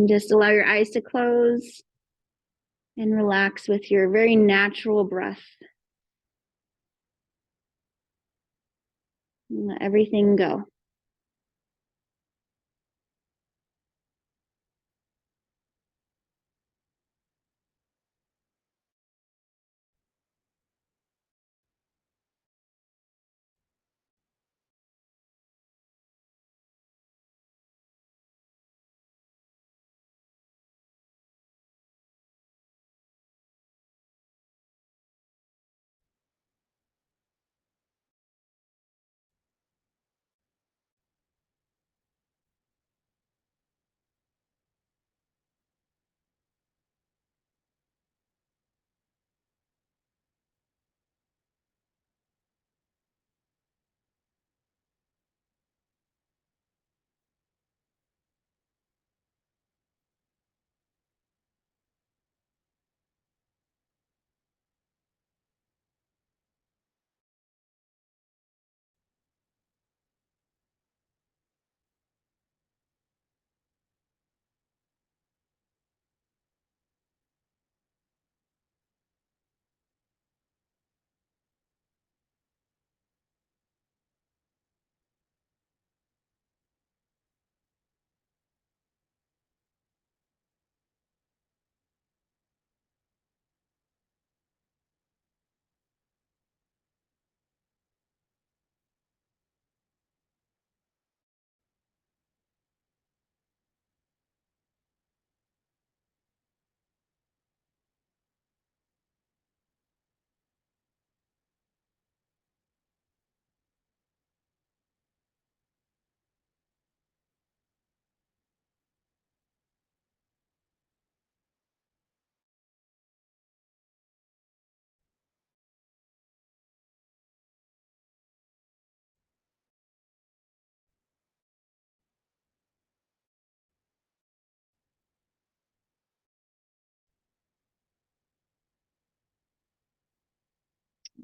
just allow your eyes to close and relax with your very natural breath. And let everything go.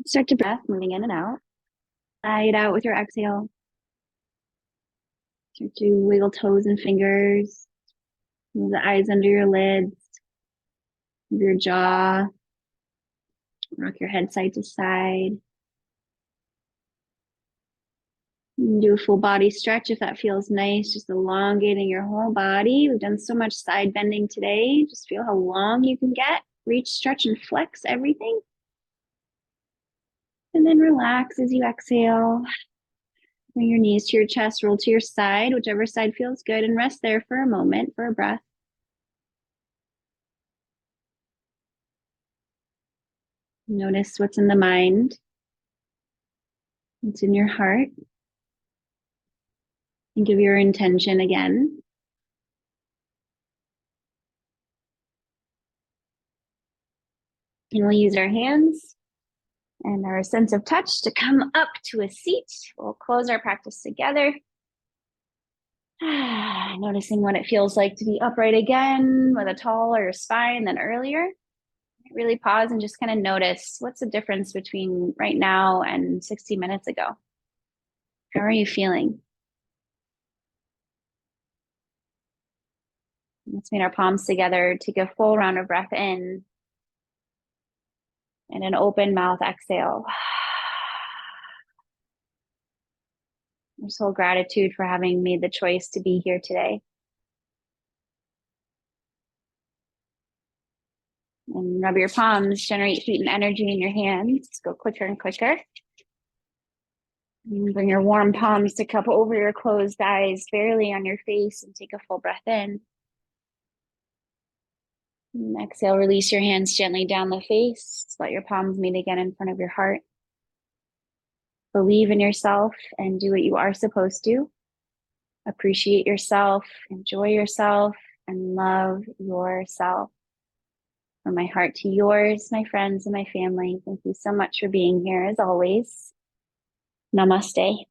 Start to breath, moving in and out. Sigh it out with your exhale. Start to wiggle toes and fingers. Move the eyes under your lids. Move your jaw. Rock your head side to side. Do a full body stretch if that feels nice, just elongating your whole body. We've done so much side bending today. Just feel how long you can get. Reach, stretch, and flex everything. And then relax as you exhale. Bring your knees to your chest, roll to your side, whichever side feels good, and rest there for a moment for a breath. Notice what's in the mind, what's in your heart. Think of your intention again. And we'll use our hands and our sense of touch to come up to a seat. We'll close our practice together. Noticing what it feels like to be upright again with a taller spine than earlier. Really pause and just kind of notice what's the difference between right now and 60 minutes ago. How are you feeling? Let's meet our palms together. Take a full round of breath in and an open mouth exhale. I'm so gratitude for having made the choice to be here today. And rub your palms, generate heat and energy in your hands. Go quicker and quicker. And bring your warm palms to cup over your closed eyes, barely on your face, and take a full breath in. And exhale, release your hands gently down the face. Let your palms meet again in front of your heart. Believe in yourself and do what you are supposed to. Appreciate yourself, enjoy yourself, and love yourself. From my heart to yours, my friends and my family, thank you so much for being here as always. Namaste.